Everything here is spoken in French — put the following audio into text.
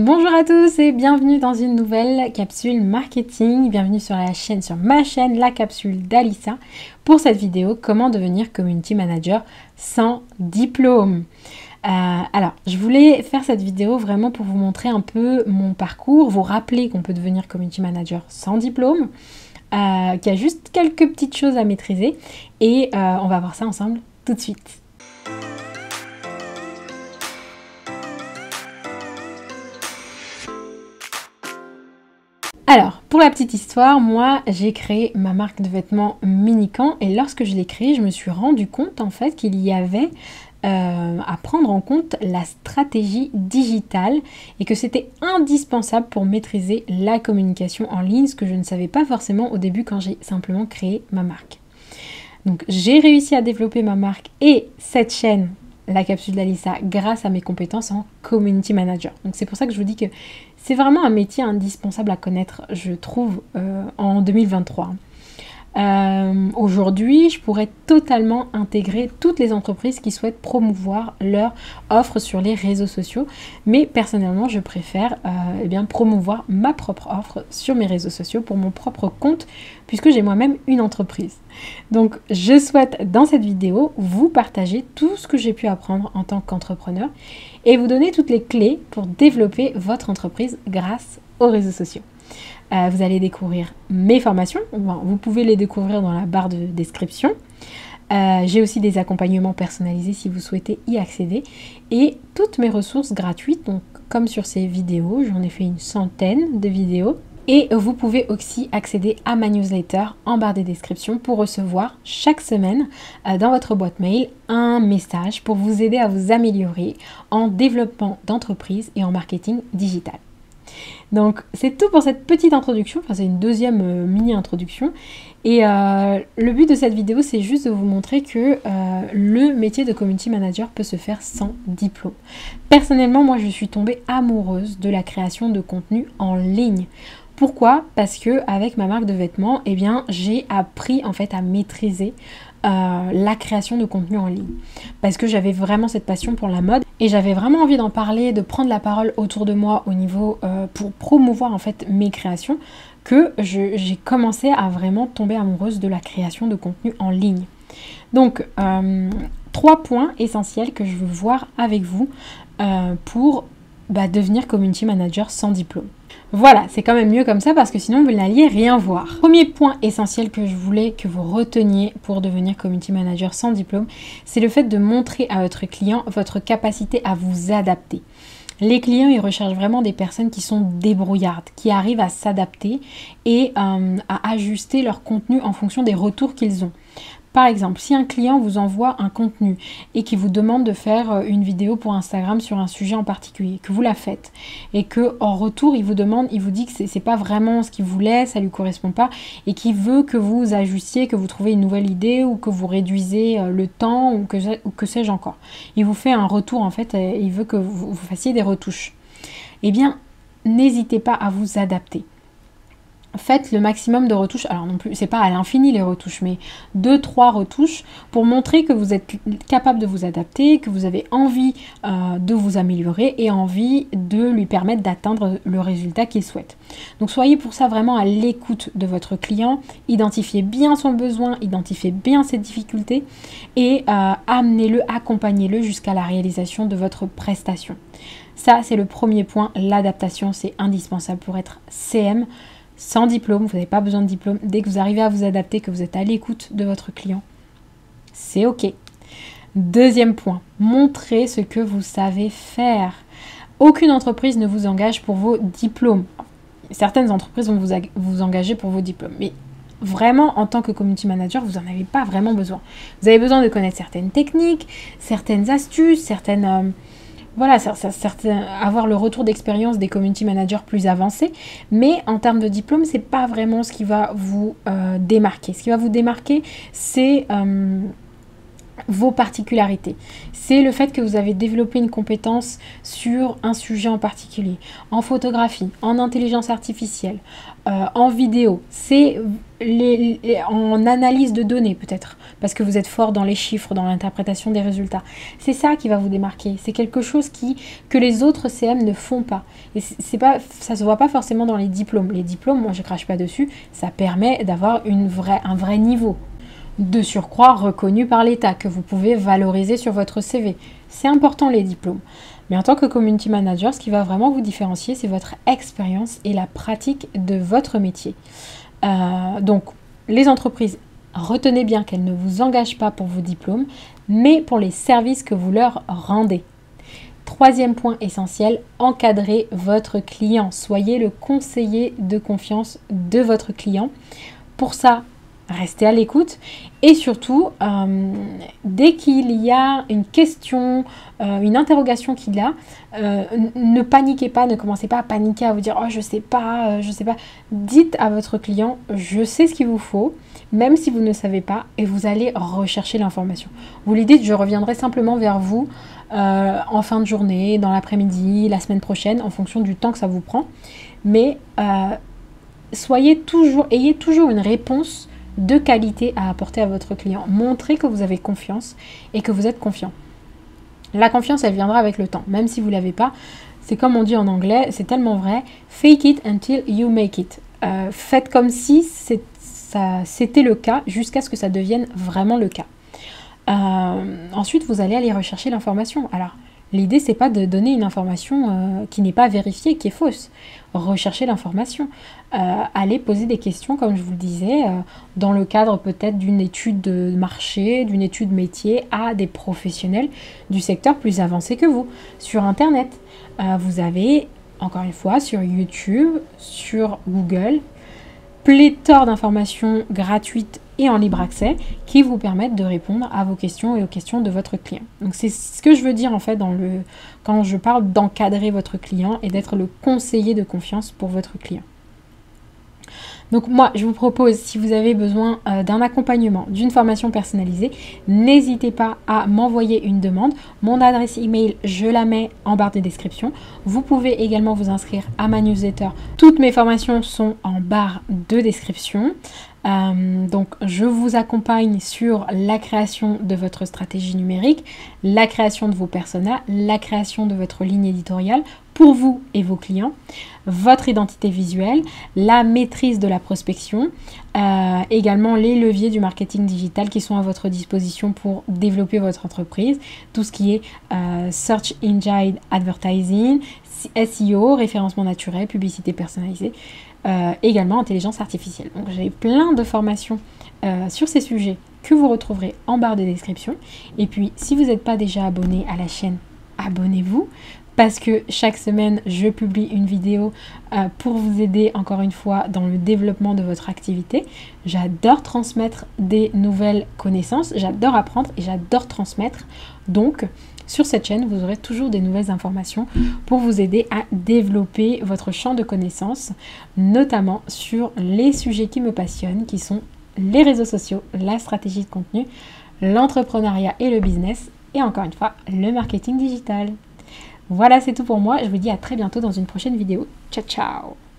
Bonjour à tous et bienvenue dans une nouvelle capsule marketing. Bienvenue sur ma chaîne, la capsule d'Alissa. Pour cette vidéo, comment devenir community manager sans diplôme. Alors, je voulais faire cette vidéo vraiment pour vous montrer un peu mon parcours, vous rappeler qu'on peut devenir community manager sans diplôme, qu'il y a juste quelques petites choses à maîtriser et on va voir ça ensemble tout de suite. Alors, pour la petite histoire, moi j'ai créé ma marque de vêtements Minican et lorsque je l'ai créée, je me suis rendu compte en fait qu'il y avait à prendre en compte la stratégie digitale et que c'était indispensable pour maîtriser la communication en ligne, ce que je ne savais pas forcément au début quand j'ai simplement créé ma marque. Donc j'ai réussi à développer ma marque et cette chaîne, la capsule d'Alissa, grâce à mes compétences en community manager. Donc c'est pour ça que je vous dis que c'est vraiment un métier indispensable à connaître, je trouve, en 2023. Aujourd'hui, je pourrais totalement intégrer toutes les entreprises qui souhaitent promouvoir leur offre sur les réseaux sociaux, mais personnellement, je préfère promouvoir ma propre offre sur mes réseaux sociaux pour mon propre compte, puisque j'ai moi-même une entreprise. Donc, je souhaite dans cette vidéo vous partager tout ce que j'ai pu apprendre en tant qu'entrepreneur et vous donner toutes les clés pour développer votre entreprise grâce aux réseaux sociaux. Vous allez découvrir mes formations, vous pouvez les découvrir dans la barre de description. J'ai aussi des accompagnements personnalisés si vous souhaitez y accéder et toutes mes ressources gratuites, donc comme sur ces vidéos, j'en ai fait une centaine de vidéos. Et vous pouvez aussi accéder à ma newsletter en barre des descriptions pour recevoir chaque semaine dans votre boîte mail un message pour vous aider à vous améliorer en développement d'entreprise et en marketing digital. Donc c'est tout pour cette petite introduction, enfin c'est une deuxième mini-introduction et le but de cette vidéo c'est juste de vous montrer que le métier de community manager peut se faire sans diplôme. Personnellement moi je suis tombée amoureuse de la création de contenu en ligne. Pourquoi? Parce que avec ma marque de vêtements, eh bien j'ai appris en fait à maîtriser la création de contenu en ligne parce que j'avais vraiment cette passion pour la mode et j'avais vraiment envie d'en parler, de prendre la parole autour de moi au niveau pour promouvoir en fait mes créations que j'ai commencé à vraiment tomber amoureuse de la création de contenu en ligne. Donc 3 points essentiels que je veux voir avec vous pour devenir community manager sans diplôme. Voilà, c'est quand même mieux comme ça parce que sinon vous n'alliez rien voir. Premier point essentiel que je voulais que vous reteniez pour devenir community manager sans diplôme, c'est le fait de montrer à votre client votre capacité à vous adapter. Les clients, ils recherchent vraiment des personnes qui sont débrouillardes, qui arrivent à s'adapter et à ajuster leur contenu en fonction des retours qu'ils ont. Par exemple, si un client vous envoie un contenu et qui vous demande de faire une vidéo pour Instagram sur un sujet en particulier, que vous la faites et que en retour il vous dit que c'est pas vraiment ce qu'il voulait, ça lui correspond pas et qu'il veut que vous ajustiez, que vous trouvez une nouvelle idée ou que vous réduisez le temps ou que sais-je encore. Il vous fait un retour en fait, et il veut que vous fassiez des retouches. Eh bien, n'hésitez pas à vous adapter. Faites le maximum de retouches, alors non plus, c'est pas à l'infini les retouches, mais 2-3 retouches pour montrer que vous êtes capable de vous adapter, que vous avez envie de vous améliorer et envie de lui permettre d'atteindre le résultat qu'il souhaite. Donc soyez pour ça vraiment à l'écoute de votre client, identifiez bien son besoin, identifiez bien ses difficultés et amenez-le, accompagnez-le jusqu'à la réalisation de votre prestation. Ça, c'est le premier point, l'adaptation, c'est indispensable pour être CM. Sans diplôme, vous n'avez pas besoin de diplôme. Dès que vous arrivez à vous adapter, que vous êtes à l'écoute de votre client, c'est OK. Deuxième point, montrez ce que vous savez faire. Aucune entreprise ne vous engage pour vos diplômes. Certaines entreprises vont vous engager pour vos diplômes, mais vraiment, en tant que community manager, vous n'en avez pas vraiment besoin. Vous avez besoin de connaître certaines techniques, certaines astuces, certaines... avoir le retour d'expérience des community managers plus avancés, mais en termes de diplôme, c'est pas vraiment ce qui va vous démarquer. Ce qui va vous démarquer, c'est vos particularités. C'est le fait que vous avez développé une compétence sur un sujet en particulier, en photographie, en intelligence artificielle, en vidéo, c'est en analyse de données peut-être, parce que vous êtes fort dans les chiffres, dans l'interprétation des résultats. C'est ça qui va vous démarquer. C'est quelque chose que les autres CM ne font pas. Et ça se voit pas forcément dans les diplômes. Les diplômes, moi je crache pas dessus, ça permet d'avoir un vrai niveau. De surcroît reconnu par l'État, que vous pouvez valoriser sur votre CV. C'est important les diplômes. Mais en tant que community manager, ce qui va vraiment vous différencier, c'est votre expérience et la pratique de votre métier. Donc, les entreprises, retenez bien qu'elles ne vous engagent pas pour vos diplômes, mais pour les services que vous leur rendez. Troisième point essentiel, encadrez votre client. Soyez le conseiller de confiance de votre client. Pour ça, restez à l'écoute et surtout, dès qu'il y a une question, une interrogation qu'il a, ne paniquez pas, ne commencez pas à paniquer, à vous dire « Oh, je sais pas, je sais pas ». Dites à votre client « Je sais ce qu'il vous faut », même si vous ne savez pas, et vous allez rechercher l'information. Vous lui dites « Je reviendrai simplement vers vous en fin de journée, dans l'après-midi, la semaine prochaine, en fonction du temps que ça vous prend ». Mais ayez toujours une réponse de qualité à apporter à votre client. Montrez que vous avez confiance et que vous êtes confiant. La confiance, elle viendra avec le temps, même si vous ne l'avez pas. C'est comme on dit en anglais, c'est tellement vrai. Fake it until you make it. Faites comme si c'était le cas jusqu'à ce que ça devienne vraiment le cas. Ensuite, vous allez aller rechercher l'information. Alors, l'idée, c'est pas de donner une information qui n'est pas vérifiée, qui est fausse. Recherchez l'information. Allez poser des questions, comme je vous le disais, dans le cadre peut-être d'une étude de marché, d'une étude métier, à des professionnels du secteur plus avancés que vous. Sur Internet, vous avez, encore une fois, sur YouTube, sur Google, pléthore d'informations gratuites et en libre accès qui vous permettent de répondre à vos questions et aux questions de votre client. Donc c'est ce que je veux dire en fait quand je parle d'encadrer votre client et d'être le conseiller de confiance pour votre client. Donc moi, je vous propose, si vous avez besoin d'un accompagnement, d'une formation personnalisée, n'hésitez pas à m'envoyer une demande. Mon adresse email, je la mets en barre de description. Vous pouvez également vous inscrire à ma newsletter. Toutes mes formations sont en barre de description. Donc je vous accompagne sur la création de votre stratégie numérique, la création de vos personas, la création de votre ligne éditoriale pour vous et vos clients, votre identité visuelle, la maîtrise de la prospection, également les leviers du marketing digital qui sont à votre disposition pour développer votre entreprise, tout ce qui est Search Engine Advertising, SEO, référencement naturel, publicité personnalisée, également intelligence artificielle. Donc j'ai plein de formations sur ces sujets que vous retrouverez en barre de description. Et puis si vous n'êtes pas déjà abonné à la chaîne, abonnez-vous parce que chaque semaine je publie une vidéo pour vous aider encore une fois dans le développement de votre activité. J'adore transmettre des nouvelles connaissances, j'adore apprendre et j'adore transmettre. Donc sur cette chaîne, vous aurez toujours des nouvelles informations pour vous aider à développer votre champ de connaissances, notamment sur les sujets qui me passionnent, qui sont les réseaux sociaux, la stratégie de contenu, l'entrepreneuriat et le business, et encore une fois, le marketing digital. Voilà, c'est tout pour moi. Je vous dis à très bientôt dans une prochaine vidéo. Ciao, ciao!